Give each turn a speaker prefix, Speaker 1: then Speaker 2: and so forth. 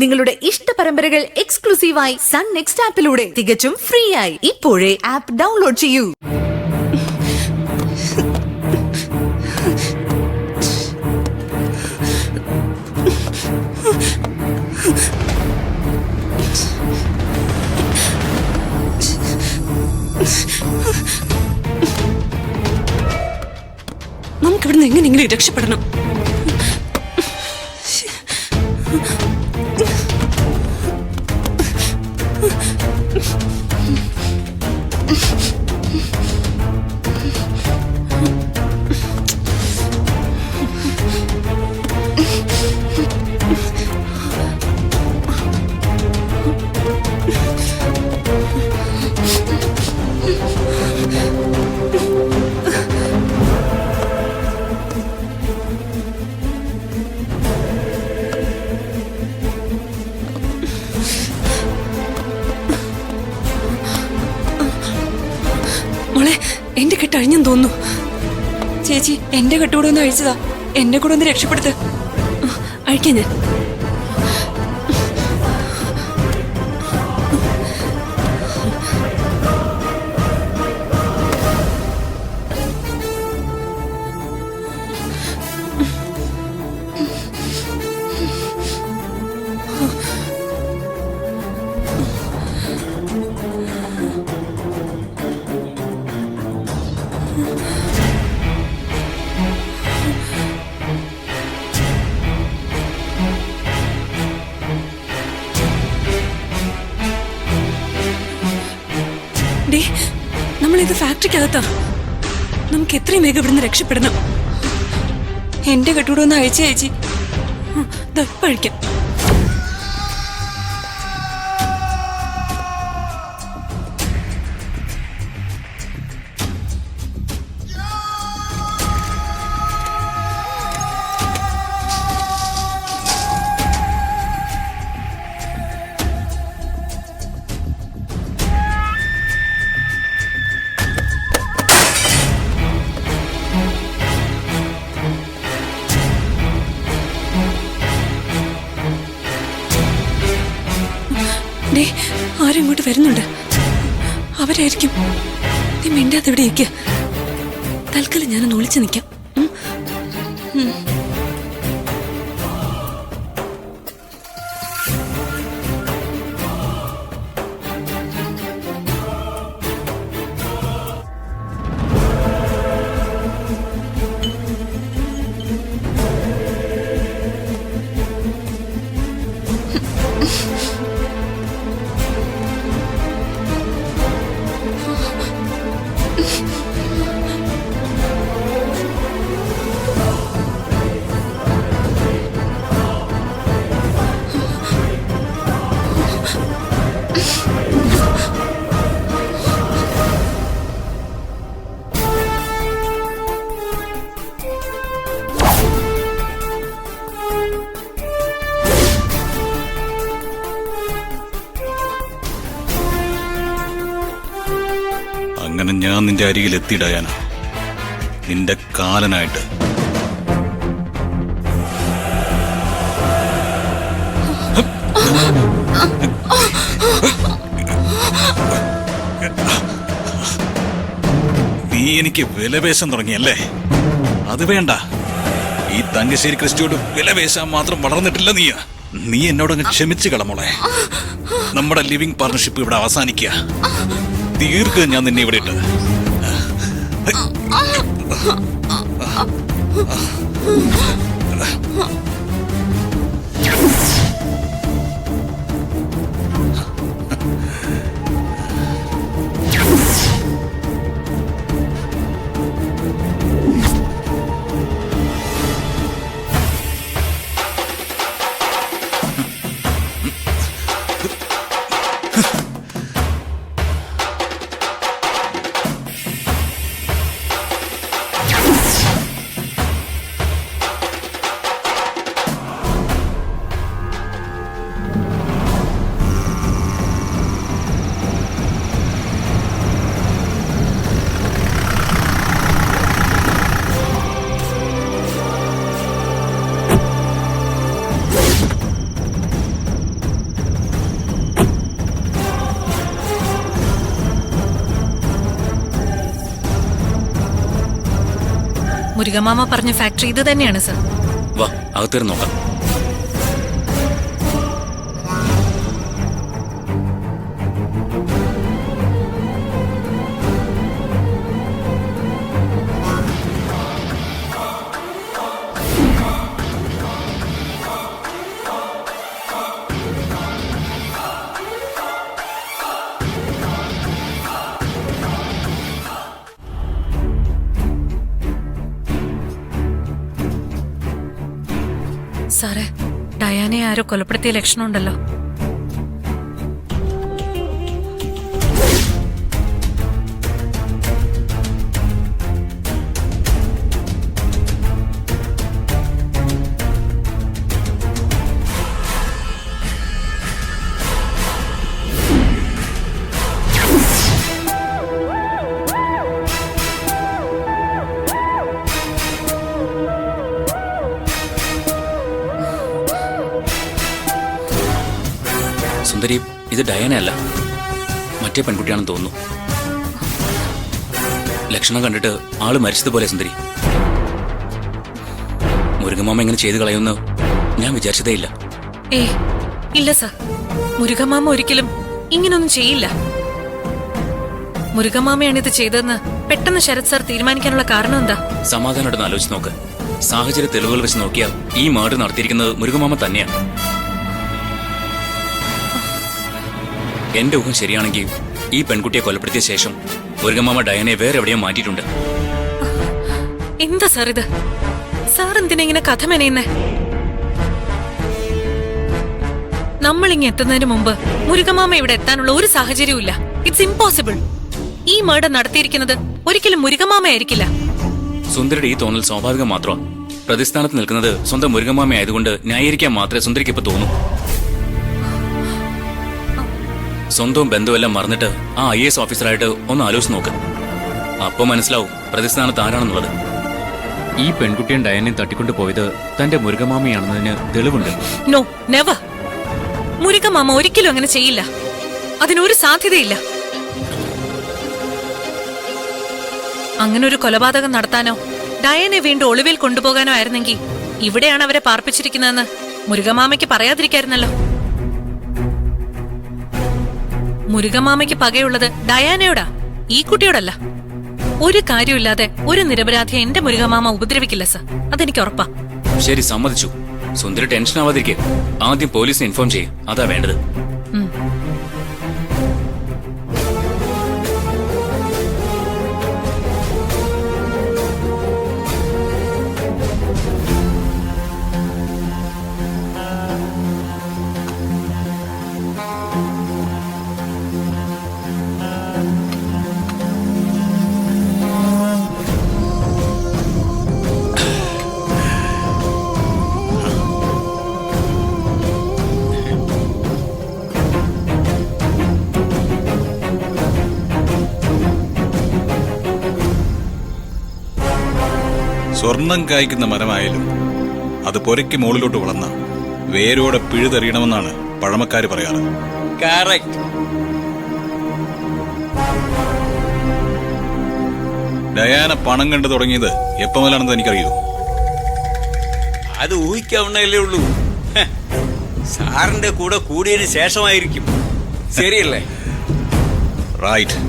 Speaker 1: നിങ്ങളുടെ ഇഷ്ട പരമ്പരകൾ എക്സ്ക്ലൂസീവായി സൺ നെക്സ്റ്റ് ആപ്പിലൂടെ തികച്ചും ഫ്രീ ആയി ഇപ്പോഴേ ആപ്പ് ഡൗൺലോഡ് ചെയ്യൂ.
Speaker 2: നമുക്കിവിടുന്ന് എങ്ങനെയെങ്കിലും രക്ഷപ്പെടണം. മോളെ, എന്റെ കെട്ട് അഴിഞ്ഞെന്ന് തോന്നുന്നു. ചേച്ചി, എന്റെ കെട്ടുകൂടെ ഒന്ന് അഴിച്ചതാ. എന്നെ കൂടെ ഒന്ന് രക്ഷപ്പെടുത്ത്. അഴിക്കാൻ ഞാൻ. നമ്മളിത് ഫാക്ടറിക്കകത്താ. നമുക്ക് എത്രയും വേഗം ഇവിടുന്ന് രക്ഷപ്പെടണം. എന്റെ കെട്ടൂടെ ഒന്ന് അഴിച്ചു ചേച്ചി. പഴിക്കാം. ആരും ഇങ്ങോട്ട് വരുന്നുണ്ട്. അവരായിരിക്കും. നീ മിണ്ടാതെ ഇവിടെ ഇരിക്കുക. തൽക്കാലം ഞാനൊന്ന് ഒളിച്ചു നിൽക്കാം.
Speaker 3: അങ്ങനെ ഞാൻ നിന്റെ അരികിൽ എത്തിയിടയാന, നിന്റെ കാലനായിട്ട്. നീ എനിക്ക് വിലപേശാൻ തുടങ്ങിയല്ലേ? അത് വേണ്ട. ഈ തങ്കശ്ശേരി ക്രിസ്റ്റിയോട് വിലപേശാൻ മാത്രം വളർന്നിട്ടില്ല നീ. നീ എന്നോടങ്ങ് ക്ഷമിച്ചു കളമോളെ. നമ്മുടെ ലിവിംഗ് പാർട്ണർഷിപ്പ് ഇവിടെ അവസാനിക്കുക. തീർക്കുക ഞാൻ നിന്നെ ഇവിടെ ഇട്ടത്.
Speaker 2: മുരുകമാമ പറഞ്ഞ ഫാക്ടറി ഇത് തന്നെയാണ് സർ.
Speaker 4: വാ അകത്തേറി നോക്കാം.
Speaker 2: സാറേ, ഡയാനെ ആരോ കൊലപ്പെടുത്തിയ ലക്ഷണമുണ്ടല്ലോ.
Speaker 4: സുന്ദരി, ഇത് ഡയാനയല്ല, മറ്റേ പെൺകുട്ടിയാണെന്ന് തോന്നുന്നു. ലക്ഷണം കണ്ടിട്ട് ആള് മരിച്ചതുപോലെ സുന്ദരി. മുരുകമാമ ഇങ്ങനെ ചെയ്തു കളയുമെന്ന് ഞാൻ വിചാരിച്ചതേ ഇല്ല.
Speaker 2: ഇല്ല സർ, മുരുകമാമ ഒരിക്കലും ഇങ്ങനൊന്നും ചെയ്യില്ല. മുരുകമാമയാണ് ഇത് ചെയ്തതെന്ന് പെട്ടെന്ന് ശരത് സാർ തീരുമാനിക്കാനുള്ള കാരണം എന്താ?
Speaker 4: സമാധാനമായിട്ടൊന്ന് ആലോചിച്ച് നോക്ക്. സാഹചര്യ തെളിവുകൾ വെച്ച് നോക്കിയാൽ ഈ മർഡർ നടത്തിയിരിക്കുന്നത് മുരുകമാമ തന്നെയാണ്. എന്റെ ഊഹം ശരിയാണെങ്കിൽ ഈ പെൺകുട്ടിയെ കൊലപ്പെടുത്തിയ ശേഷം മുരുകമാമ ഡയനെ വേറെ എവിടെയോ മാറ്റിയിട്ടുണ്ട്.
Speaker 2: എന്താ സാർ ഇത്? സാർ എന്തിനാ ഇങ്ങനെ കഥ മെനയുന്നേ? നമ്മളിങ്ങ എത്തുന്നതിന് മുമ്പ് മുരുകമാമ ഇവിടെ എത്താനുള്ള ഒരു സാഹചര്യവും ഇല്ല. It's impossible. ഈ മർഡർ നടത്തിയിരിക്കുന്നത് ഒരിക്കലും മുരുകമാമ ആയിരിക്കില്ല.
Speaker 4: സുന്ദരിയുടെ ഈ തോന്നൽ സ്വാഭാവികം മാത്രമാണ്. പ്രതിസ്ഥാനത്ത് നിൽക്കുന്നത് സ്വന്തം മുരുകമാമ ആയതുകൊണ്ട് ന്യായീകരിക്കാൻ മാത്രമേ സുന്ദരിക്ക് ഇപ്പൊ തോന്നൂ. സ്വന്തവും ബന്ധുവെല്ലാം മറന്നിട്ട് ആ IAS ഓഫീസറായിട്ട് ഒന്ന് ആലോചിച്ച് നോക്ക്. അപ്പൊ മനസ്സിലാവും പ്രതിസ്ഥാനത്ത് ആരാണെന്നുള്ളത്. ഈ പെൺകുട്ടിയും ഡയനെയും തട്ടിക്കൊണ്ടു പോയത് തന്റെ മുരുകമാമയാണെന്നതിന് തെളിവുണ്ട്.
Speaker 2: No, never. മുരുകമാമ ഒരിക്കലും അങ്ങനെ ചെയ്യില്ല. അതിനൊരു സാധ്യതയില്ല. അങ്ങനെ ഒരു കൊലപാതകം നടത്താനോ ഡയനെ വീണ്ടും ഒളിവിൽ കൊണ്ടുപോകാനോ ആയിരുന്നെങ്കിൽ ഇവിടെയാണ് അവരെ പാർപ്പിച്ചിരിക്കുന്നതെന്ന് മുരുകമാമയ്ക്ക് പറയാതിരിക്കായിരുന്നല്ലോ. മുരുകമാമയ്ക്ക് പകയുള്ളത് ഡയാനയോടാ, ഈ കുട്ടിയോടല്ല. ഒരു കാര്യമില്ലാതെ ഒരു നിരപരാധിയെ എന്റെ മുരുകമാമ ഉപദ്രവിക്കില്ല സർ, അതെനിക്ക് ഉറപ്പാ.
Speaker 4: ശരി, സമ്മതിച്ചു. സുന്ദരി ടെൻഷൻ ആവാതിരിക്കെ ആദ്യം പോലീസിനെ ഇൻഫോം ചെയ്യും. അതാ വേണ്ടത്.
Speaker 3: സ്വർണം കായ്ക്കുന്ന മരമായാലും അത് പൊരയ്ക്ക് മുകളിലോട്ട് വളർന്ന വേരോടെ പിഴുതെറിയണമെന്നാണ് പഴമക്കാര് പറയാറ്. ഡയാന പണം കണ്ടു തുടങ്ങിയത് എപ്പോ മുതലാണെന്ന് എനിക്കറിയൂ.
Speaker 5: അത് ഊഹിക്കാവുന്നല്ലേ ഉള്ളൂ. സാറിന്റെ കൂടെ കൂടിയതിന് ശേഷമായിരിക്കും. ശരിയല്ലേ?
Speaker 3: റൈറ്റ്.